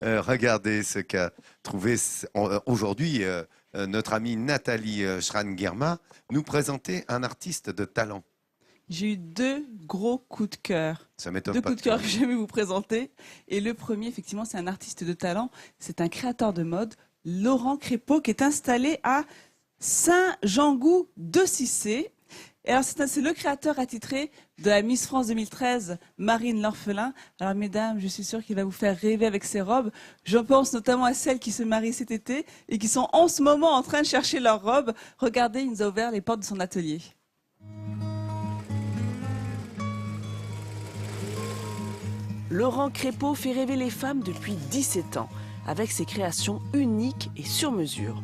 Regardez ce qu'a trouvé aujourd'hui notre amie Nathalie Schran-Guerma, nous présenter un artiste de talent. J'ai eu deux gros coups de cœur. Ça m'étonne Deux pas. coups de cœur que j'aime vous présenter. Et le premier, effectivement, c'est un artiste de talent. C'est un créateur de mode, Laurent Crépeau, qui est installé à Saint-Jean-Gou de Cissé. Et alors, c'est le créateur attitré de la Miss France 2013, Marine L'Orphelin. Alors, mesdames, je suis sûre qu'il va vous faire rêver avec ses robes. Je pense notamment à celles qui se marient cet été et qui sont en ce moment en train de chercher leurs robes. Regardez, il nous a ouvert les portes de son atelier. Laurent Crépeau fait rêver les femmes depuis 17 ans, avec ses créations uniques et sur mesure.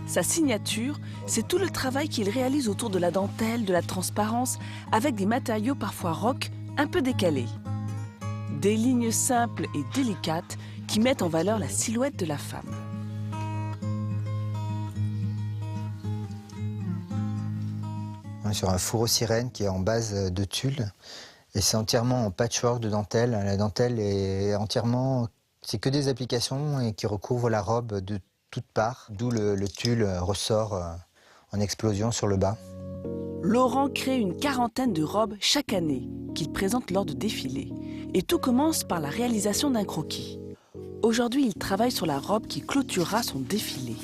Sa signature, c'est tout le travail qu'il réalise autour de la dentelle, de la transparence, avec des matériaux parfois rock, un peu décalés. Des lignes simples et délicates qui mettent en valeur la silhouette de la femme. On est sur un fourreau sirène qui est en base de tulle. Et c'est entièrement en patchwork de dentelle. La dentelle est entièrement... C'est que des applications et qui recouvrent la robe de toutes parts. D'où le tulle ressort en explosion sur le bas. Laurent crée une quarantaine de robes chaque année qu'il présente lors de défilés. Et tout commence par la réalisation d'un croquis. Aujourd'hui, il travaille sur la robe qui clôturera son défilé.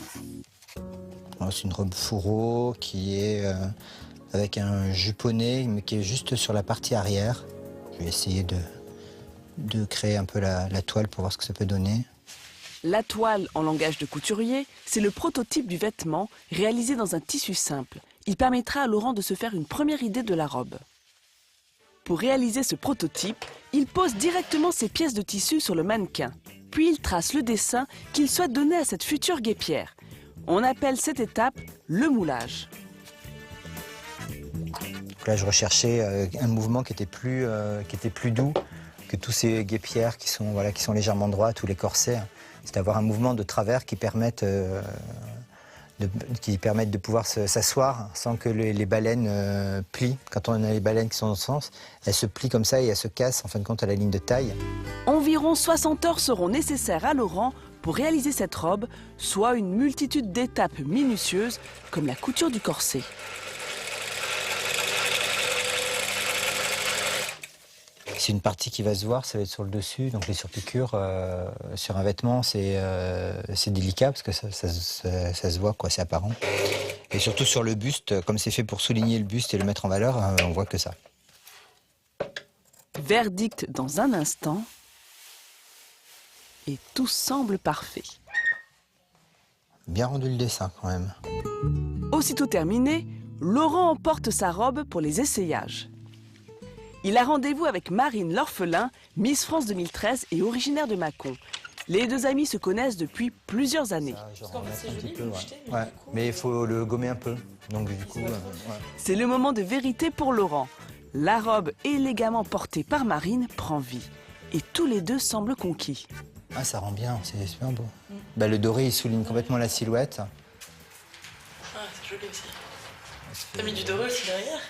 C'est une robe fourreau qui est... avec un juponné, mais qui est juste sur la partie arrière. Je vais essayer de créer un peu la toile pour voir ce que ça peut donner. La toile, en langage de couturier, c'est le prototype du vêtement réalisé dans un tissu simple. Il permettra à Laurent de se faire une première idée de la robe. Pour réaliser ce prototype, il pose directement ses pièces de tissu sur le mannequin. Puis il trace le dessin qu'il souhaite donner à cette future guêpière. On appelle cette étape le moulage. Là, je recherchais un mouvement qui était plus doux que tous ces guêpières qui sont légèrement droites ou les corsets. C'est d'avoir un mouvement de travers qui permette de pouvoir s'asseoir sans que les baleines plient. Quand on a les baleines qui sont dans ce sens, elles se plient comme ça et elles se cassent en fin de compte à la ligne de taille. Environ 60 heures seront nécessaires à Laurent pour réaliser cette robe, soit une multitude d'étapes minutieuses comme la couture du corset. C'est une partie qui va se voir, ça va être sur le dessus, donc les surpiqûres sur un vêtement, c'est délicat parce que ça se voit, quoi, c'est apparent. Et surtout sur le buste, comme c'est fait pour souligner le buste et le mettre en valeur, on voit que ça. Verdict dans un instant, et tout semble parfait. Bien rendu le dessin quand même. Aussitôt terminé, Laurent emporte sa robe pour les essayages. Il a rendez-vous avec Marine L'Orphelin, Miss France 2013 et originaire de Mâcon. Les deux amis se connaissent depuis plusieurs années. Mais il faut le gommer un peu. Donc du coup, C'est le moment de vérité pour Laurent. La robe élégamment portée par Marine prend vie. Et tous les deux semblent conquis. Ah, ça rend bien, c'est super beau. Bah, le doré, il souligne complètement la silhouette. Ah, c'est joli aussi. T'as mis du doré aussi derrière?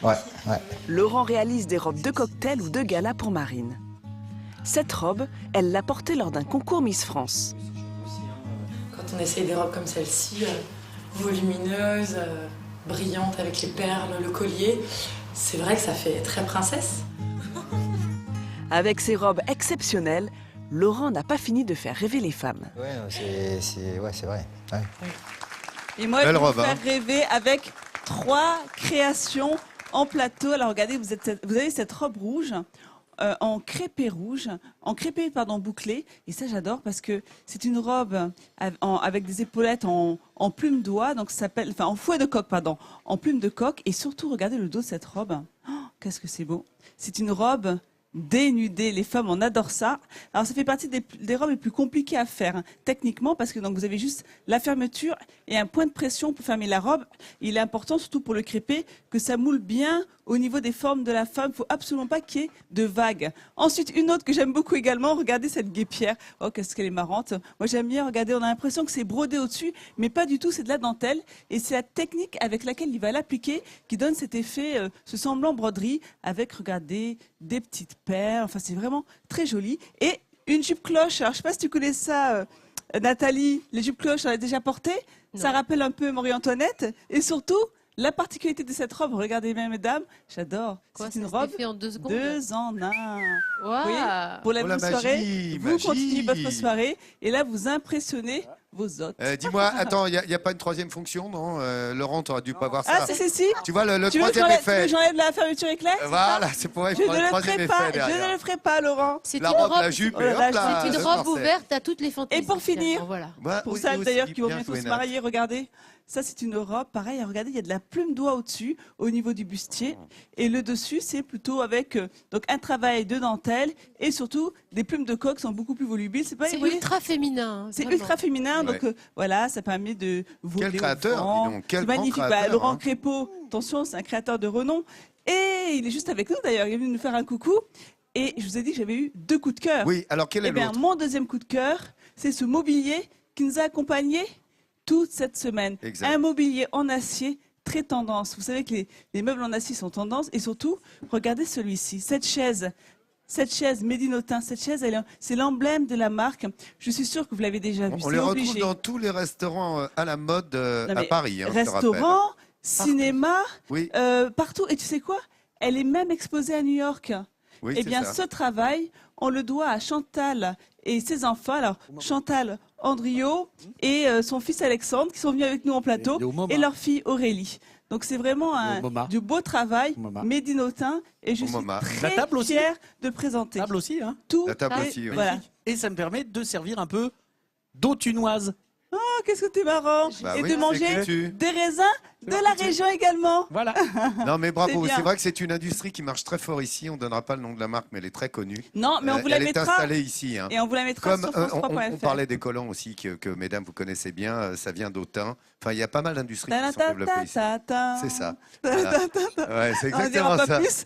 Ouais. Laurent réalise des robes de cocktail ou de gala pour Marine. Cette robe, elle l'a portée lors d'un concours Miss France. Quand on essaye des robes comme celle-ci, volumineuses, brillantes avec les perles, le collier, c'est vrai que ça fait très princesse. Avec ses robes exceptionnelles, Laurent n'a pas fini de faire rêver les femmes. Ouais, c'est vrai. Ouais. Et moi, Belle je vais robe, vous faire hein. rêver avec 3 créations en plateau. Alors regardez, vous avez cette robe rouge en crépé rouge, bouclé. Et ça, j'adore parce que c'est une robe avec des épaulettes en plume d'oie, donc ça s'appelle, enfin en fouet de coq, pardon, en plume de coq. Et surtout, regardez le dos de cette robe. Oh, qu'est-ce que c'est beau. C'est une robe dénudée, les femmes en adorent ça. Alors ça fait partie des robes les plus compliquées à faire, hein, techniquement, parce que donc vous avez juste la fermeture et un point de pression pour fermer la robe. Il est important, surtout pour le crépé, que ça moule bien au niveau des formes de la femme. Il faut absolument pas qu'il y ait de vagues. Ensuite, une autre que j'aime beaucoup également, regardez cette guêpière. Oh, qu'est-ce qu'elle est marrante. Moi, j'aime bien, regardez, on a l'impression que c'est brodé au-dessus, mais pas du tout, c'est de la dentelle. Et c'est la technique avec laquelle il va l'appliquer qui donne cet effet, ce semblant broderie, avec, regardez, des petites perles. Enfin, c'est vraiment très joli. Et Une jupe cloche, alors je sais pas si tu connais ça, Nathalie, les jupes cloches, on l'a déjà porté. Ça rappelle un peu Marie-Antoinette. Et surtout, la particularité de cette robe, regardez bien mesdames, j'adore, Quoi, c'est une ça se robe défait en 2 secondes. 2 en 1. Waouh. Oui, pour la Oh, la soirée, magie, vous magie. continuez votre soirée et là vous impressionnez vos hôtes. Dis-moi, attends, il n'y a pas une troisième fonction, non Laurent, tu aurais dû pas voir Ah ça. si. Tu vois, le Tu veux que troisième tu veux effet. que j'enlève la fermeture éclair c'est Voilà, ça c'est pour Je être ne le le troisième ferai effet pas, je derrière. ne le ferai pas Laurent. C'est La une robe, robe, la jupe, Oh et là hop là, là. c'est une le robe corset. ouverte à toutes les fantaisies. Et pour finir, finalement, voilà. Ouais, Pour oui, ça aussi, d'ailleurs qui vont bien bientôt joué, se Nat. marier, regardez. Ça c'est une robe, pareil, regardez, il y a de la plume d'oie au-dessus, au niveau du bustier. Et le dessus, c'est plutôt avec donc un travail de dentelle et surtout des plumes de coq sont beaucoup plus volubiles. C'est pas, C'est vous voyez, ultra féminin. c'est vraiment. ultra féminin, donc Ouais. voilà, ça permet de voler Quel au créateur, vent. dis donc, quel C'est grand magnifique. créateur, Laurent hein. Crépeau, attention, c'est un créateur de renom. Et il est juste avec nous d'ailleurs, il est venu nous faire un coucou. Et je vous ai dit que j'avais eu 2 coups de cœur. Oui, alors quel est Eh bien, l'autre mon deuxième coup de cœur, c'est ce mobilier qui nous a accompagnés toute cette semaine. Exact. Un mobilier en acier très tendance. Vous savez que les meubles en acier sont tendance. Et surtout, regardez celui-ci, cette chaise Médinotin, cette chaise, c'est l'emblème de la marque. Je suis sûre que vous l'avez déjà vu. On c'est les retrouve obligé. dans tous les restaurants à la mode Non, à mais Paris, hein, je te rappelle. Restaurant, cinéma, Oui, partout. Et tu sais quoi? Elle est même exposée à New York. oui, Eh c'est bien, ça. ce travail, on le doit à Chantal et ses enfants. Alors, Chantal Andriot et son fils Alexandre qui sont venus avec nous en plateau Et au MoMA. et leur fille Aurélie. Donc, c'est vraiment au MoMA. du beau travail, MoMA. médinotin, et je Au suis MoMA. La très table aussi fière de le présenter. Table aussi, hein. Tout La table est- aussi, oui. Voilà. Et ça me permet de servir un peu d'autunoise. Oh, qu'est-ce que t'es marrant Bah et oui, de c'est manger que des raisins de la région également. Voilà. Non, mais bravo. C'est bien. C'est vrai que c'est une industrie qui marche très fort ici. On ne donnera pas le nom de la marque, mais elle est très connue. Non, mais on vous la elle est mettra installée ici. Hein. et on vous la mettra Comme sur on France3.fr. parlait des collants aussi, que mesdames, vous connaissez bien, ça vient d'Autun. Enfin, il y a pas mal d'industries qui sont développées ici. C'est ça. Voilà. Ouais, c'est On en exactement dira pas ça. plus.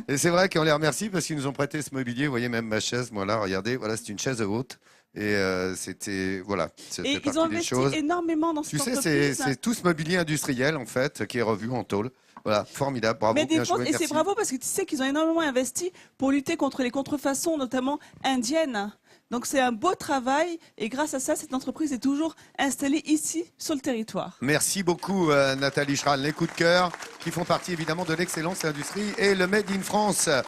Et c'est vrai qu'on les remercie parce qu'ils nous ont prêté ce mobilier. Vous voyez, même ma chaise, moi là, regardez, voilà, c'est une chaise haute. Et c'était, voilà, c'était Et ils ont partie des investi choses. énormément dans Tu cette sais, entreprise. c'est tout ce mobilier industriel, en fait, qui est revu en tôle. Voilà, formidable, bravo, Mais bien des joué, et c'est merci. bravo parce que tu sais qu'ils ont énormément investi pour lutter contre les contrefaçons, notamment indiennes. Donc c'est un beau travail et grâce à ça, cette entreprise est toujours installée ici, sur le territoire. Merci beaucoup, Nathalie Schral. Les coups de cœur qui font partie évidemment de l'excellence industrie et le Made in France.